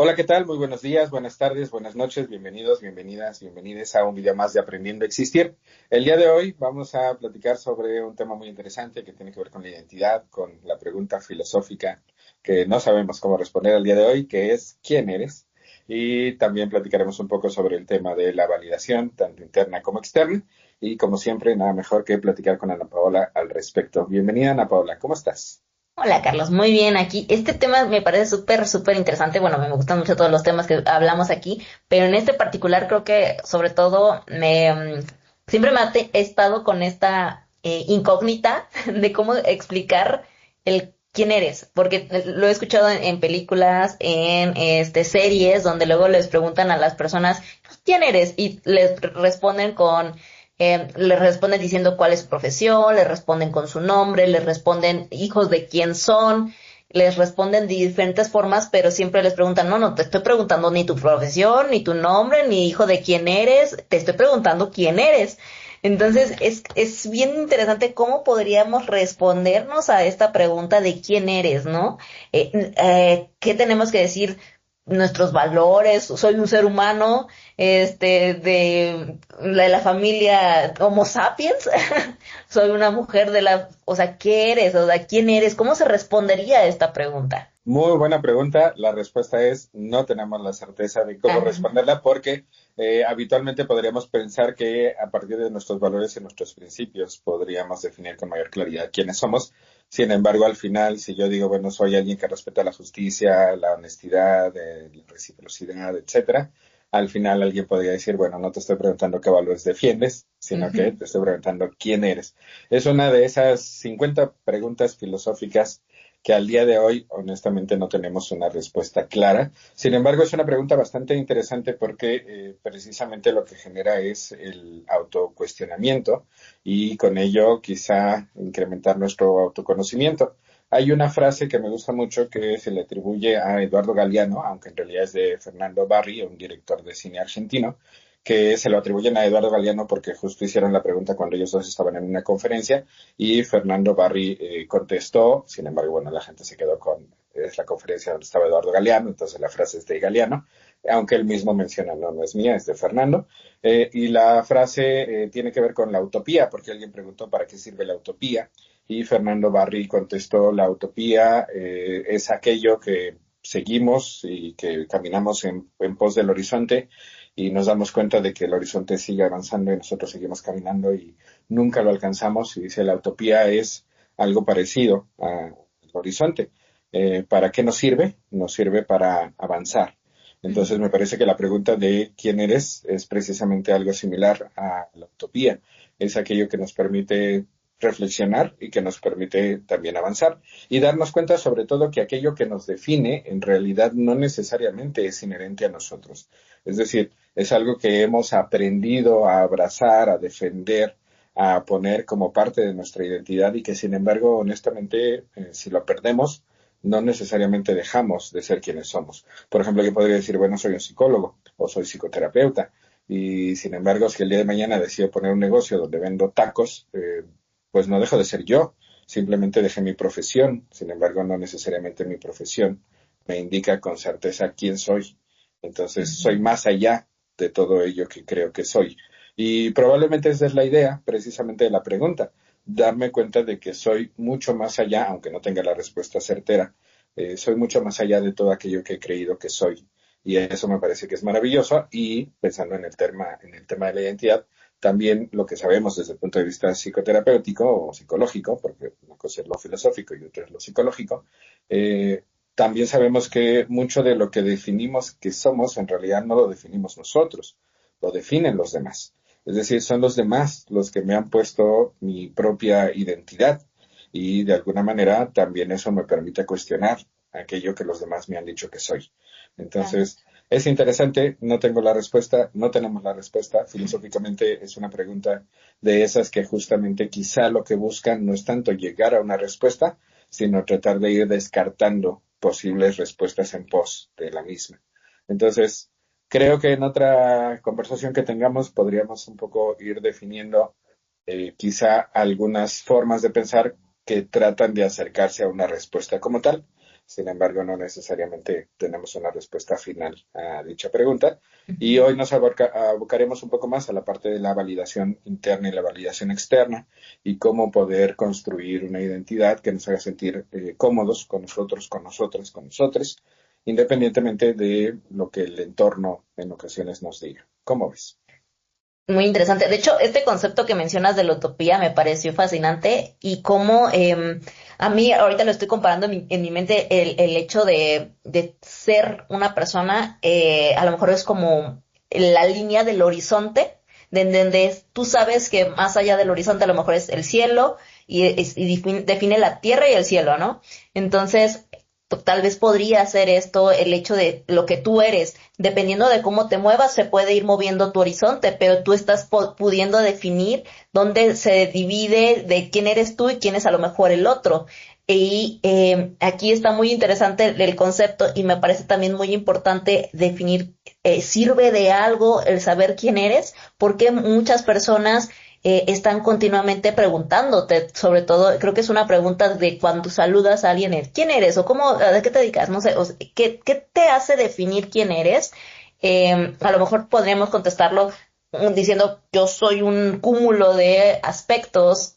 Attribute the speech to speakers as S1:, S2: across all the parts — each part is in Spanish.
S1: Hola, ¿qué tal? Muy buenos días, buenas tardes, buenas noches, bienvenidos, bienvenidas, bienvenides a un video más de Aprendiendo a Existir. El día de hoy vamos a platicar sobre un tema muy interesante que tiene que ver con la identidad, con la pregunta filosófica que no sabemos cómo responder el día de hoy, que es ¿quién eres? Y también platicaremos un poco sobre el tema de la validación, tanto interna como externa. Y como siempre, nada mejor que platicar con Ana Paola al respecto. Bienvenida, Ana Paola, ¿cómo estás?
S2: Hola Carlos, muy bien aquí. Este tema me parece súper interesante. Bueno, me gustan mucho todos los temas que hablamos aquí, pero en este particular creo que sobre todo siempre he estado con esta incógnita de cómo explicar el quién eres, porque lo he escuchado en películas, en series, donde luego les preguntan a las personas quién eres y les responden les responden diciendo cuál es su profesión, les responden con su nombre, les responden hijos de quién son, les responden de diferentes formas, pero siempre les preguntan, no, no te estoy preguntando ni tu profesión, ni tu nombre, ni hijo de quién eres, te estoy preguntando quién eres. Entonces, es bien interesante cómo podríamos respondernos a esta pregunta de quién eres, ¿no? ¿Qué tenemos que decir? Nuestros valores, soy un ser humano, de la familia Homo sapiens, soy una mujer o sea, ¿qué eres? O sea, ¿quién eres? ¿Cómo se respondería a esta pregunta?
S1: Muy buena pregunta. La respuesta es no tenemos la certeza de cómo
S2: Ajá.
S1: responderla porque habitualmente podríamos pensar que a partir de nuestros valores y nuestros principios podríamos definir con mayor claridad quiénes somos. Sin embargo, al final, si yo digo, bueno, soy alguien que respeta la justicia, la honestidad, la reciprocidad, etcétera, al final alguien podría decir, bueno, no te estoy preguntando qué valores defiendes, sino que
S2: Ujú.
S1: te estoy preguntando quién eres. Es una de esas 50 preguntas filosóficas que al día de hoy honestamente no tenemos una respuesta clara. Sin embargo, es una pregunta bastante interesante porque precisamente lo que genera es el autocuestionamiento y con ello quizá incrementar nuestro autoconocimiento. Hay una frase que me gusta mucho que se le atribuye a Eduardo Galeano, aunque en realidad es de Fernando Barri, un director de cine argentino, que se lo atribuyen a Eduardo Galeano porque justo hicieron la pregunta cuando ellos dos estaban en una conferencia y Fernando Barri contestó. Sin embargo, bueno, la gente se quedó con, es la conferencia donde estaba Eduardo Galeano, entonces la frase es de Galeano, aunque él mismo menciona, no, no es mía, es de Fernando. Y la frase tiene que ver con la utopía, porque alguien preguntó para qué sirve la utopía, y Fernando Barri contestó, la utopía es aquello que seguimos y que caminamos en pos del horizonte y nos damos cuenta de que el horizonte sigue avanzando y nosotros seguimos caminando y nunca lo alcanzamos. Y dice, la utopía es algo parecido al horizonte. ¿Para qué nos sirve? Nos sirve para avanzar. Entonces me parece que la pregunta de quién eres es precisamente algo similar a la utopía. Es aquello que nos permite reflexionar y que nos permite también avanzar y darnos cuenta sobre todo que aquello que nos define en realidad no necesariamente es inherente a nosotros. Es decir, es algo que hemos aprendido a abrazar, a defender, a poner como parte de nuestra identidad y que sin embargo, honestamente, si lo perdemos, no necesariamente dejamos de ser quienes somos. Por ejemplo, yo podría decir, bueno, soy un psicólogo o soy psicoterapeuta y sin embargo, si el día de mañana decido poner un negocio donde vendo tacos, pues no dejo de ser yo, simplemente dejé mi profesión, sin embargo, no necesariamente mi profesión me indica con certeza quién soy. Entonces, soy
S2: Ujú.
S1: más allá de todo ello que creo que soy. Y probablemente esa es la idea precisamente de la pregunta, darme cuenta de que soy mucho más allá, aunque no tenga la respuesta certera, soy mucho más allá de todo aquello que he creído que soy. Y eso me parece que es maravilloso. Y pensando en el tema de la identidad, también lo que sabemos desde el punto de vista psicoterapéutico o psicológico, porque una cosa es lo filosófico y otra es lo psicológico, eh, también sabemos que mucho de lo que definimos que somos en realidad no lo definimos nosotros, lo definen los demás. Es decir, son los demás los que me han puesto mi propia identidad y de alguna manera también eso me permite cuestionar aquello que los demás me han dicho que soy.
S2: Claro.
S1: Entonces, es interesante, no tengo la respuesta, no tenemos la respuesta. Filosóficamente es una pregunta de esas que justamente quizá lo que buscan no es tanto llegar a una respuesta, sino tratar de ir descartando posibles respuestas en pos de la misma. Entonces, creo que en otra conversación que tengamos podríamos un poco ir definiendo quizá algunas formas de pensar que tratan de acercarse a una respuesta como tal. Sin embargo, no necesariamente tenemos una respuesta final a dicha pregunta. Y
S2: Ujú.
S1: hoy nos abocaremos un poco más a la parte de la validación interna y la validación externa y cómo poder construir una identidad que nos haga sentir cómodos con nosotros, con nosotras, con nosotros, independientemente de lo que el entorno en ocasiones nos diga. ¿Cómo ves?
S2: Muy interesante. De hecho, este concepto que mencionas de la utopía me pareció fascinante y cómo a mí ahorita lo estoy comparando en mi mente el hecho de ser una persona, a lo mejor es como la línea del horizonte, de donde tú sabes que más allá del horizonte a lo mejor es el cielo y define la tierra y el cielo, ¿no? Entonces, tal vez podría ser esto el hecho de lo que tú eres. Dependiendo de cómo te muevas, se puede ir moviendo tu horizonte, pero tú estás pudiendo definir dónde se divide de quién eres tú y quién es a lo mejor el otro. Y aquí está muy interesante el concepto y me parece también muy importante definir, ¿sirve de algo el saber quién eres? Porque muchas personas están continuamente preguntándote, sobre todo, creo que es una pregunta de cuando saludas a alguien, ¿quién eres? O cómo, ¿de qué te dedicas? No sé, o sea, ¿qué te hace definir quién eres? A lo mejor podríamos contestarlo diciendo, yo soy un cúmulo de aspectos,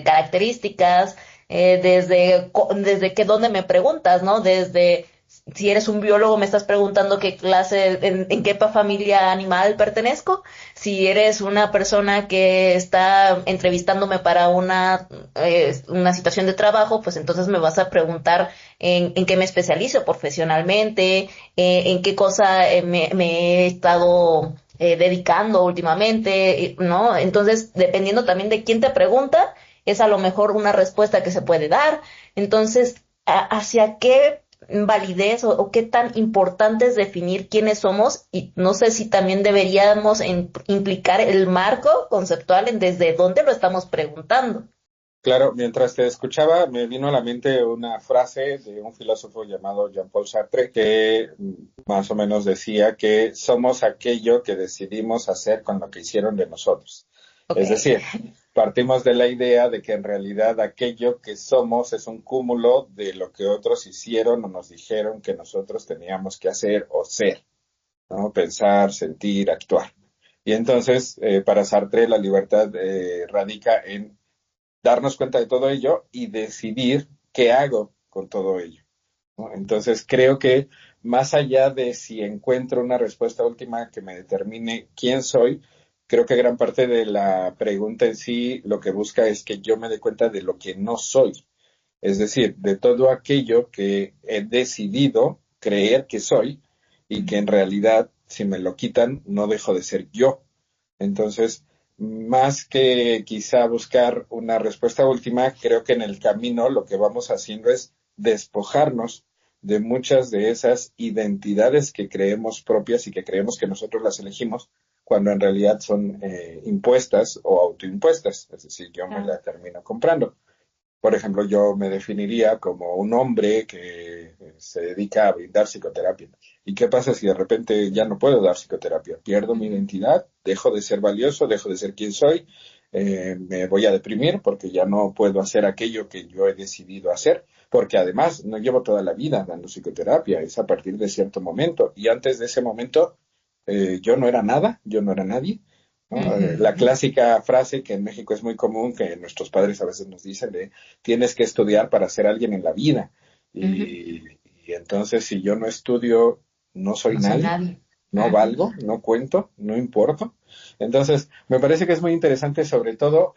S2: características, desde que dónde me preguntas, ¿no? Desde si eres un biólogo, me estás preguntando qué clase, en qué familia animal pertenezco. Si eres una persona que está entrevistándome para una situación de trabajo, pues entonces me vas a preguntar en qué me especializo profesionalmente, en qué cosa me he estado dedicando últimamente, ¿no? Entonces, dependiendo también de quién te pregunta, es a lo mejor una respuesta que se puede dar. Entonces, ¿hacia qué validez o qué tan importante es definir quiénes somos? Y no sé si también deberíamos implicar el marco conceptual en desde dónde lo estamos preguntando.
S1: Claro, mientras te escuchaba, me vino a la mente una frase de un filósofo llamado Jean-Paul Sartre, que más o menos decía que somos aquello que decidimos hacer con lo que hicieron de nosotros.
S2: Ok.
S1: Es decir, partimos de la idea de que en realidad aquello que somos es un cúmulo de lo que otros hicieron o nos dijeron que nosotros teníamos que hacer o ser, ¿no? Pensar, sentir, actuar. Y entonces, para Sartre, la libertad radica en darnos cuenta de todo ello y decidir qué hago con todo ello, ¿no? Entonces creo que más allá de si encuentro una respuesta última que me determine quién soy, creo que gran parte de la pregunta en sí lo que busca es que yo me dé cuenta de lo que no soy, es decir, de todo aquello que he decidido creer que soy y que en realidad si me lo quitan no dejo de ser yo. Entonces, más que quizá buscar una respuesta última, creo que en el camino lo que vamos haciendo es despojarnos de muchas de esas identidades que creemos propias y que creemos que nosotros las elegimos, cuando en realidad son impuestas o autoimpuestas, es decir, yo me
S2: Claro.
S1: la termino comprando. Por ejemplo, yo me definiría como un hombre que se dedica a brindar psicoterapia. ¿Y qué pasa si de repente ya no puedo dar psicoterapia? Pierdo mi
S2: Ujú.
S1: identidad, dejo de ser valioso, dejo de ser quien soy, me voy a deprimir porque ya no puedo hacer aquello que yo he decidido hacer, porque además no llevo toda la vida dando psicoterapia, es a partir de cierto momento. Y antes de ese momento yo no era nada, yo no era nadie, ¿no? La
S2: Ujú.
S1: clásica frase que en México es muy común, que nuestros padres a veces nos dicen de tienes que estudiar para ser alguien en la vida.
S2: Ujú.
S1: Y entonces si yo no estudio, no soy
S2: No soy
S1: nadie,
S2: nadie.
S1: no
S2: Ujú.
S1: valgo, no cuento, no importo. Entonces, me parece que es muy interesante, sobre todo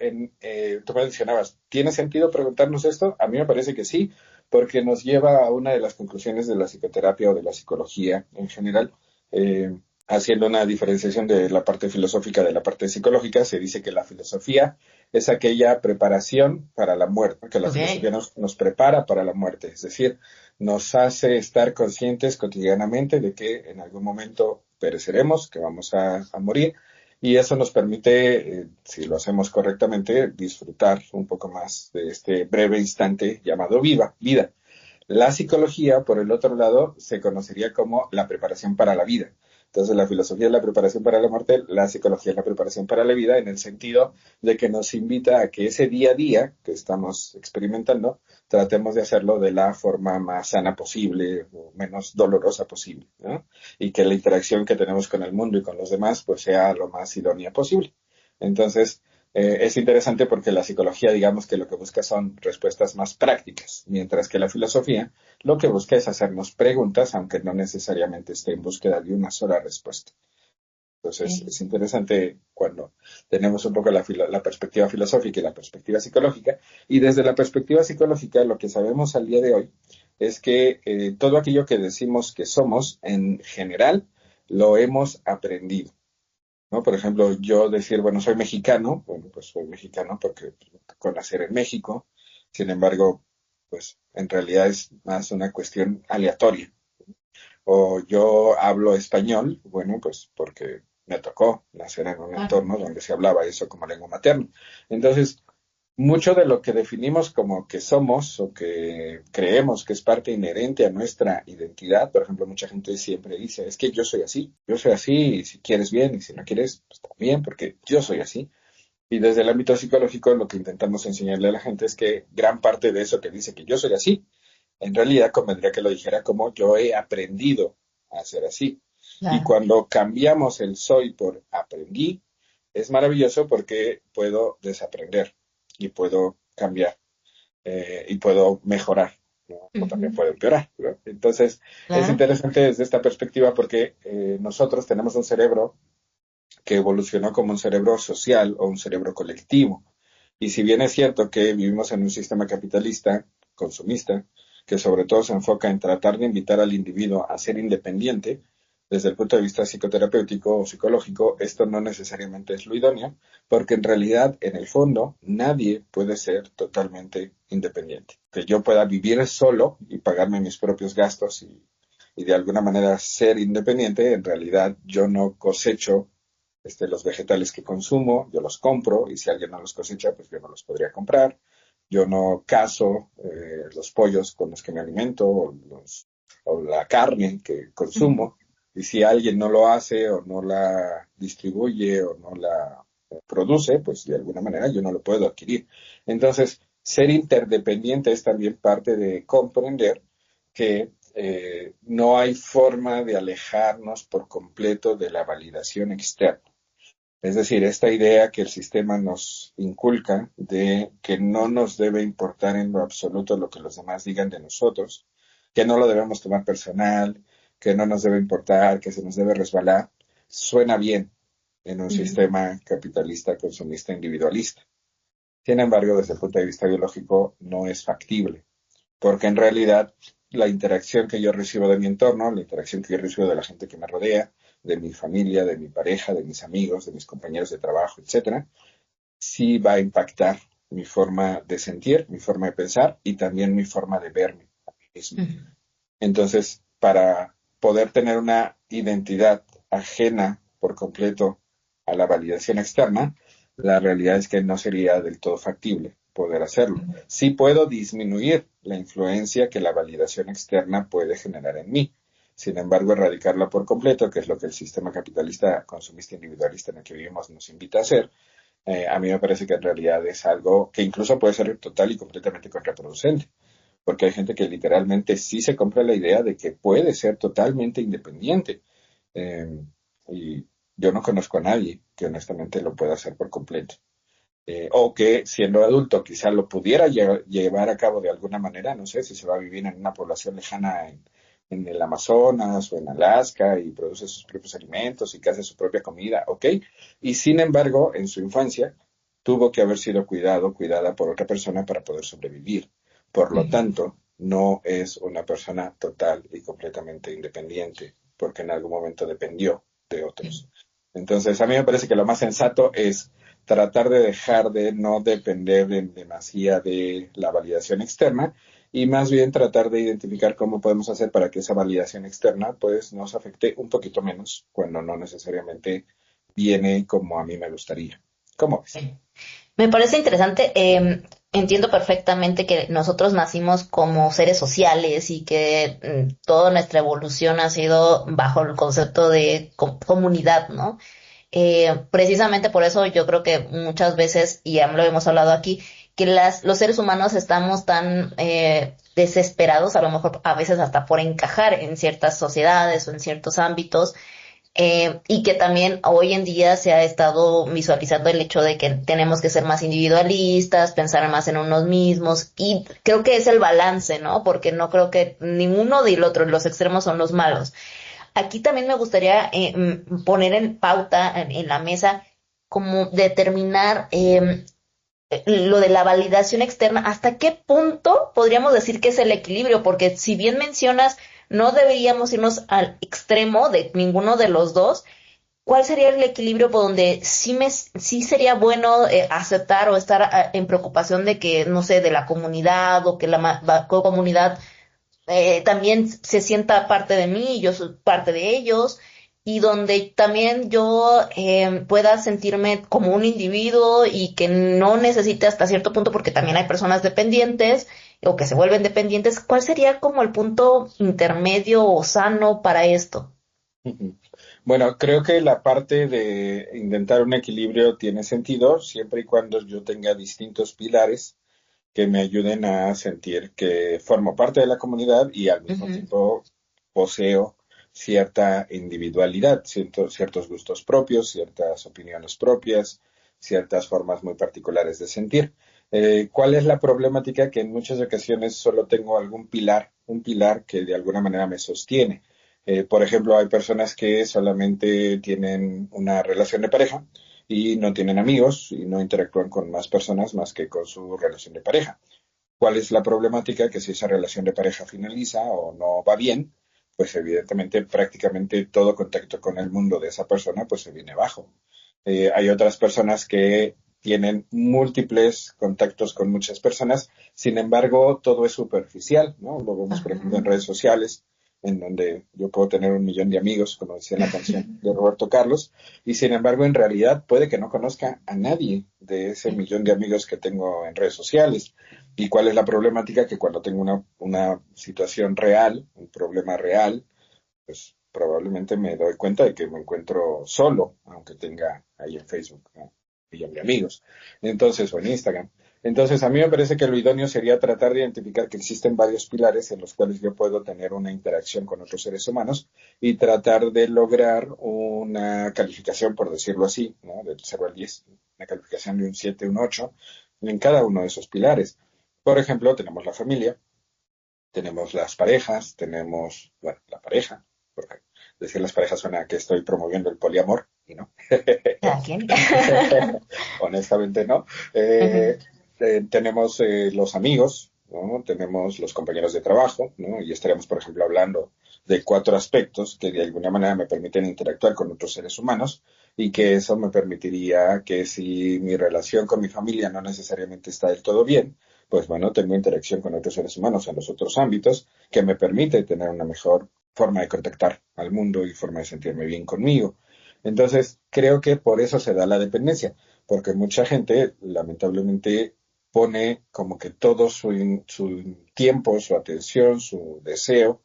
S1: tú mencionabas, ¿tiene sentido preguntarnos esto? A mí me parece que sí, porque nos lleva a una de las conclusiones de la psicoterapia o de la psicología en general. Eh, Haciendo una diferenciación de la parte filosófica de la parte psicológica, se dice que la filosofía es aquella preparación para la muerte, que la
S2: Ok.
S1: filosofía nos prepara para la muerte, es decir, nos hace estar conscientes cotidianamente de que en algún momento pereceremos, que vamos a morir, y eso nos permite, si lo hacemos correctamente, disfrutar un poco más de este breve instante llamado vida. La psicología, por el otro lado, se conocería como la preparación para la vida. Entonces la filosofía es la preparación para la muerte, la psicología es la preparación para la vida, en el sentido de que nos invita a que ese día a día que estamos experimentando, tratemos de hacerlo de la forma más sana posible o menos dolorosa posible, ¿no? Y que la interacción que tenemos con el mundo y con los demás pues sea lo más idónea posible. Entonces, es interesante porque la psicología, digamos que lo que busca son respuestas más prácticas, mientras que la filosofía lo que busca es hacernos preguntas, aunque no necesariamente esté en búsqueda de una sola respuesta. Entonces,
S2: Sí.
S1: es interesante cuando tenemos un poco la perspectiva filosófica y la perspectiva psicológica. Y desde la perspectiva psicológica, lo que sabemos al día de hoy es que todo aquello que decimos que somos, en general, lo hemos aprendido, ¿no? Por ejemplo, yo decir, bueno, soy mexicano, bueno, pues soy mexicano porque me tocó nacer en México. Sin embargo, pues en realidad es más una cuestión aleatoria. O yo hablo español, bueno, pues porque me tocó nacer en un
S2: Claro.
S1: entorno donde se hablaba eso como lengua materna. Entonces, mucho de lo que definimos como que somos o que creemos que es parte inherente a nuestra identidad, por ejemplo, mucha gente siempre dice, es que yo soy así, y si quieres bien, y si no quieres, pues también, porque yo soy así. Y desde el ámbito psicológico, lo que intentamos enseñarle a la gente es que gran parte de eso que dice que yo soy así, en realidad convendría que lo dijera como yo he aprendido a ser así. Y
S2: Claro.
S1: cuando cambiamos el soy por aprendí, es maravilloso porque puedo desaprender y puedo cambiar y puedo mejorar, ¿no? O también
S2: Ujú.
S1: puedo empeorar, ¿no? Entonces, es
S2: Claro.
S1: interesante desde esta perspectiva porque nosotros tenemos un cerebro que evolucionó como un cerebro social o un cerebro colectivo. Y si bien es cierto que vivimos en un sistema capitalista, consumista, que sobre todo se enfoca en tratar de invitar al individuo a ser independiente, desde el punto de vista psicoterapéutico o psicológico, esto no necesariamente es lo idóneo, porque en realidad, en el fondo, nadie puede ser totalmente independiente. Que yo pueda vivir solo y pagarme mis propios gastos y de alguna manera ser independiente, en realidad yo no cosecho los vegetales que consumo, yo los compro y si alguien no los cosecha, pues yo no los podría comprar. Yo no cazo los pollos con los que me alimento o la carne que
S2: Ujú.
S1: consumo. Y si alguien no lo hace o no la distribuye o no la produce, pues de alguna manera yo no lo puedo adquirir. Entonces, ser interdependiente es también parte de comprender que no hay forma de alejarnos por completo de la validación externa. Es decir, esta idea que el sistema nos inculca de que no nos debe importar en lo absoluto lo que los demás digan de nosotros, que no lo debemos tomar personal, que no nos debe importar, que se nos debe resbalar, suena bien en un
S2: Ujú.
S1: sistema capitalista, consumista, individualista. Sin embargo, desde el punto de vista biológico, no es factible porque en realidad la interacción que yo recibo de mi entorno, la interacción que yo recibo de la gente que me rodea, de mi familia, de mi pareja, de mis amigos, de mis compañeros de trabajo, etcétera, sí va a impactar mi forma de sentir, mi forma de pensar y también mi forma de verme a mí mismo.
S2: Ujú.
S1: Entonces, para poder tener una identidad ajena por completo a la validación externa, la realidad es que no sería del todo factible poder hacerlo. Sí puedo disminuir la influencia que la validación externa puede generar en mí. Sin embargo, erradicarla por completo, que es lo que el sistema capitalista, consumista, individualista en el que vivimos nos invita a hacer, a mí me parece que en realidad es algo que incluso puede ser total y completamente contraproducente porque hay gente que literalmente sí se compra la idea de que puede ser totalmente independiente. Eh, y yo no conozco a nadie que honestamente lo pueda hacer por completo. O que siendo adulto quizá lo pudiera llevar a cabo de alguna manera, no sé si se va a vivir en una población lejana en el Amazonas o en Alaska y produce sus propios alimentos y que hace su propia comida, ok. Y sin embargo, en su infancia tuvo que haber sido cuidada por otra persona para poder sobrevivir. Por lo
S2: Ujú.
S1: tanto, no es una persona total y completamente independiente, porque en algún momento dependió de
S2: Sí.
S1: otros. Entonces, a mí me parece que lo más sensato es tratar de dejar de no depender en demasía de la validación externa y más bien tratar de identificar cómo podemos hacer para que esa validación externa pues nos afecte un poquito menos cuando no necesariamente viene como a mí me gustaría. ¿Cómo ves?
S2: Sí. Me parece interesante. entiendo perfectamente que nosotros nacimos como seres sociales y que toda nuestra evolución ha sido bajo el concepto de comunidad, ¿no? Precisamente por eso yo creo que muchas veces, y ya lo hemos hablado aquí, que los seres humanos estamos tan desesperados, a lo mejor a veces hasta por encajar en ciertas sociedades o en ciertos ámbitos, y que también hoy en día se ha estado visualizando el hecho de que tenemos que ser más individualistas, pensar más en unos mismos, y creo que es el balance, ¿no? Porque no creo que ninguno del otro, los extremos son los malos. Aquí también me gustaría poner en pauta, en la mesa, como determinar lo de la validación externa, ¿hasta qué punto podríamos decir que es el equilibrio? Porque si bien mencionas, no deberíamos irnos al extremo de ninguno de los dos. ¿Cuál sería el equilibrio por donde sí sería bueno aceptar o estar en preocupación de que, no sé, de la comunidad o que la comunidad también se sienta parte de mí y yo soy parte de ellos, y donde también yo pueda sentirme como un individuo y que no necesite hasta cierto punto, porque también hay personas dependientes o que se vuelven dependientes? ¿Cuál sería como el punto intermedio o sano para esto?
S1: Ujú. Bueno, creo que la parte de intentar un equilibrio tiene sentido siempre y cuando yo tenga distintos pilares que me ayuden a sentir que formo parte de la comunidad y al mismo
S2: Ujú.
S1: tiempo poseo cierta individualidad, ciertos gustos propios, ciertas opiniones propias, ciertas formas muy particulares de sentir. ¿Cuál es la problemática? Que en muchas ocasiones solo tengo algún pilar, un pilar que de alguna manera me sostiene. Por ejemplo, hay personas que solamente tienen una relación de pareja y no tienen amigos y no interactúan con más personas más que con su relación de pareja. ¿Cuál es la problemática? Que si esa relación de pareja finaliza o no va bien, pues evidentemente prácticamente todo contacto con el mundo de esa persona pues se viene abajo. Hay otras personas que tienen múltiples contactos con muchas personas, sin embargo todo es superficial, ¿no? Lo vemos por ejemplo en
S2: Ajá.
S1: redes sociales, en donde yo puedo tener 1 millón de amigos, como decía en la canción de Roberto Carlos, y sin embargo en realidad puede que no conozca a nadie de ese 1 millón de amigos que tengo en redes sociales. ¿Y cuál es la problemática? Que cuando tengo una situación real, un problema real, pues probablemente me doy cuenta de que me encuentro solo, aunque tenga ahí en Facebook, ¿no? Y en mis amigos. Entonces, o en Instagram. Entonces, a mí me parece que lo idóneo sería tratar de identificar que existen varios pilares en los cuales yo puedo tener una interacción con otros seres humanos y tratar de lograr una calificación, por decirlo así, ¿no? Del 0 al 10, una calificación de un 7, un 8, en cada uno de esos pilares. Por ejemplo, tenemos la familia, tenemos las parejas, tenemos, bueno, la pareja, porque decir las parejas suena a que estoy promoviendo el poliamor, y no,
S2: Cada quien.
S1: honestamente no.
S2: Ujú.
S1: Tenemos los amigos, ¿no? Tenemos los compañeros de trabajo, ¿no? Y estaríamos, por ejemplo, hablando de 4 aspectos que de alguna manera me permiten interactuar con otros seres humanos y que eso me permitiría que si mi relación con mi familia no necesariamente está del todo bien, pues bueno, tengo interacción con otros seres humanos en los otros ámbitos que me permite tener una mejor forma de contactar al mundo y forma de sentirme bien conmigo. Entonces, creo que por eso se da la dependencia, porque mucha gente, lamentablemente, pone como que todo su tiempo, su atención, su deseo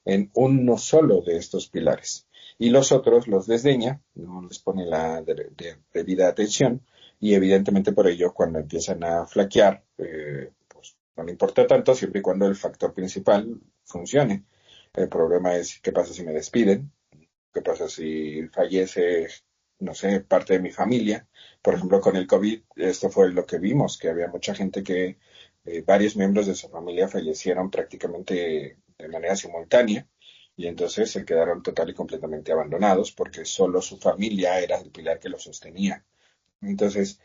S1: en uno solo de estos pilares. Y los otros los desdeña, no les pone la debida atención y evidentemente por ello cuando empiezan a flaquear, pues no le importa tanto siempre y cuando el factor principal funcione. El problema es qué pasa si me despiden, qué pasa si fallece, no sé, parte de mi familia. Por ejemplo, con el COVID, esto fue lo que vimos, que había mucha gente que varios miembros de su familia fallecieron prácticamente de manera simultánea y entonces se quedaron total y completamente abandonados porque solo su familia era el pilar que los sostenía. Entonces,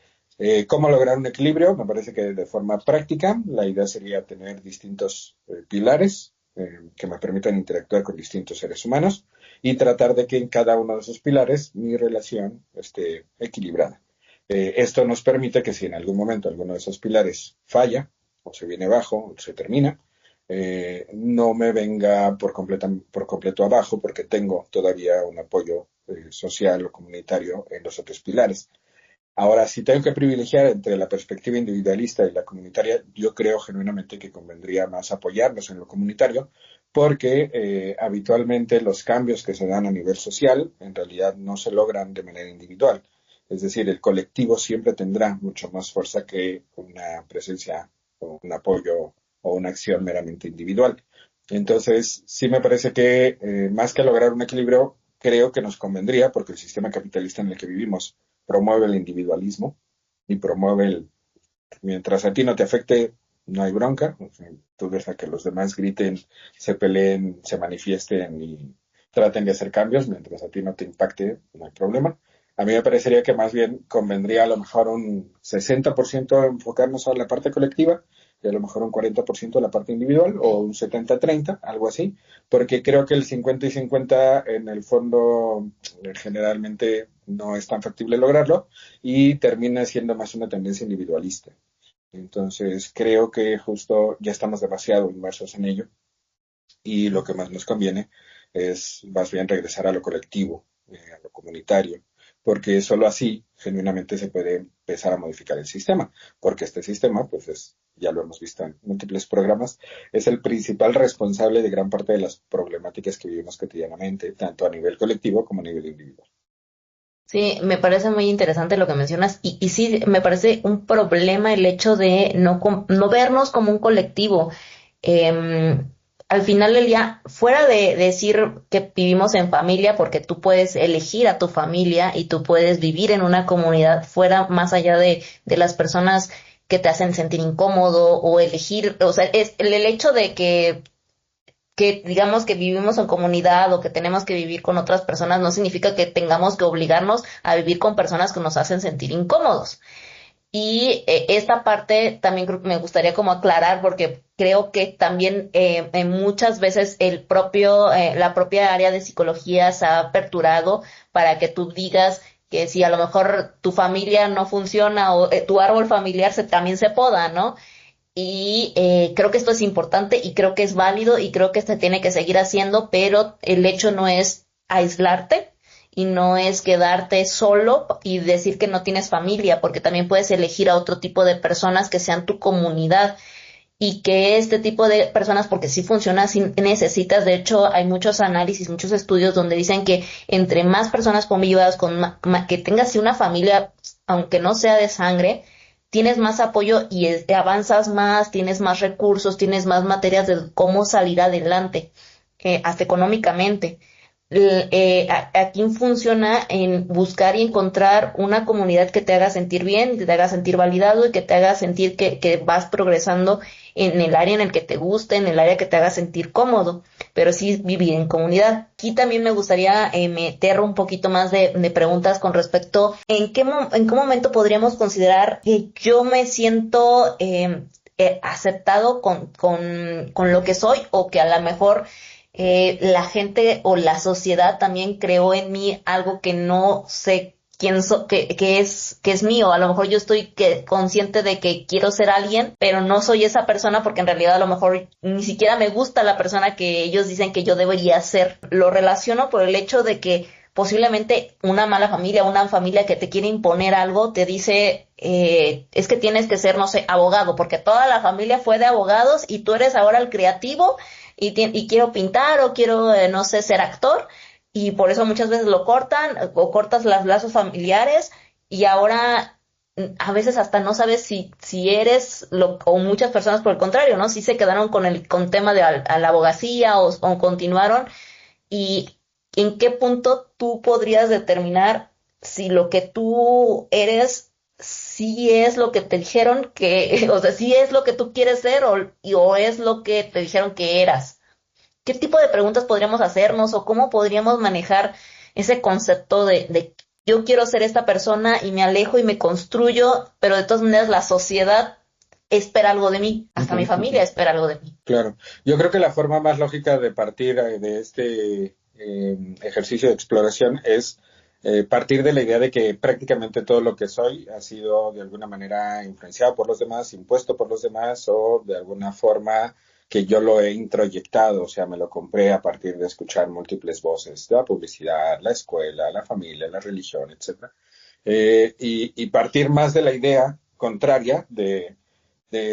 S1: ¿cómo lograr un equilibrio? Me parece que de forma práctica la idea sería tener distintos pilares que me permitan interactuar con distintos seres humanos y tratar de que en cada uno de esos pilares mi relación esté equilibrada. Esto nos permite que si en algún momento alguno de esos pilares falla o se viene abajo o se termina, no me venga por completo abajo porque tengo todavía un apoyo social o comunitario en los otros pilares. Ahora, si tengo que privilegiar entre la perspectiva individualista y la comunitaria, yo creo genuinamente que convendría más apoyarnos en lo comunitario, porque habitualmente los cambios que se dan a nivel social en realidad no se logran de manera individual. Es decir, el colectivo siempre tendrá mucho más fuerza que una presencia o un apoyo o una acción meramente individual. Entonces, sí me parece que más que lograr un equilibrio, creo que nos convendría, porque el sistema capitalista en el que vivimos promueve el individualismo y promueve mientras a ti no te afecte, no hay bronca, o sea, tú deja que los demás griten, se peleen, se manifiesten y traten de hacer cambios, mientras a ti no te impacte, no hay problema. A mí me parecería que más bien convendría a lo mejor un 60% enfocarnos a la parte colectiva y a lo mejor un 40% a la parte individual o un 70-30, algo así, porque creo que el 50 y 50 en el fondo generalmente no es tan factible lograrlo y termina siendo más una tendencia individualista. Entonces, creo que justo ya estamos demasiado inmersos en ello y lo que más nos conviene es más bien regresar a lo colectivo, a lo comunitario, porque solo así genuinamente se puede empezar a modificar el sistema, porque este sistema, pues ya lo hemos visto en múltiples programas, es el principal responsable de gran parte de las problemáticas que vivimos cotidianamente, tanto a nivel colectivo como a nivel individual.
S2: Sí, me parece muy interesante lo que mencionas y sí, me parece un problema el hecho de no vernos como un colectivo. Al final del día, fuera de decir que vivimos en familia, porque tú puedes elegir a tu familia y tú puedes vivir en una comunidad fuera más allá de las personas que te hacen sentir incómodo o elegir, o sea, es el hecho de que digamos que vivimos en comunidad o que tenemos que vivir con otras personas no significa que tengamos que obligarnos a vivir con personas que nos hacen sentir incómodos. Y esta parte también me gustaría como aclarar porque creo que también muchas veces la propia área de psicología se ha aperturado para que tú digas que si a lo mejor tu familia no funciona o tu árbol familiar también se poda, ¿no? Y creo que esto es importante y creo que es válido y creo que se tiene que seguir haciendo, pero el hecho no es aislarte y no es quedarte solo y decir que no tienes familia, porque también puedes elegir a otro tipo de personas que sean tu comunidad y que este tipo de personas, porque sí funciona, sí necesitas, de hecho hay muchos análisis, muchos estudios donde dicen que entre más personas convivas, que tengas sí una familia, aunque no sea de sangre, tienes más apoyo y avanzas más, tienes más recursos, tienes más materias de cómo salir adelante, hasta económicamente. Aquí funciona en buscar y encontrar una comunidad que te haga sentir bien, que te haga sentir validado y que te haga sentir que vas progresando en el área en el que te guste, en el área que te haga sentir cómodo, pero sí vivir en comunidad. Aquí también me gustaría meter un poquito más de preguntas con respecto en qué momento podríamos considerar que yo me siento aceptado con lo que soy o que a lo mejor la gente o la sociedad también creó en mí algo que no sé que es mío. A lo mejor yo estoy consciente de que quiero ser alguien, pero no soy esa persona porque en realidad a lo mejor ni siquiera me gusta la persona que ellos dicen que yo debería ser. Lo relaciono por el hecho de que posiblemente una mala familia, una familia que te quiere imponer algo, te dice, es que tienes que ser, no sé, abogado, porque toda la familia fue de abogados y tú eres ahora el creativo y quiero pintar o quiero, no sé, ser actor y por eso muchas veces lo cortan o cortas los lazos familiares y ahora a veces hasta no sabes si eres o muchas personas por el contrario, ¿no? Si se quedaron con tema de a la abogacía o continuaron y en qué punto tú podrías determinar si lo que tú eres sí es lo que te dijeron que, o sea, sí es lo que tú quieres ser o es lo que te dijeron que eras. ¿Qué tipo de preguntas podríamos hacernos o cómo podríamos manejar ese concepto de yo quiero ser esta persona y me alejo y me construyo, pero de todas maneras la sociedad espera algo de mí, hasta mi
S1: Ujú,
S2: familia
S1: ujú.
S2: espera algo de mí?
S1: Claro, yo creo que la forma más lógica de partir de este ejercicio de exploración es partir de la idea de que prácticamente todo lo que soy ha sido de alguna manera influenciado por los demás, impuesto por los demás o de alguna forma que yo lo he introyectado, o sea, me lo compré a partir de escuchar múltiples voces, la publicidad, la escuela, la familia, la religión, etcétera. y partir más de la idea contraria de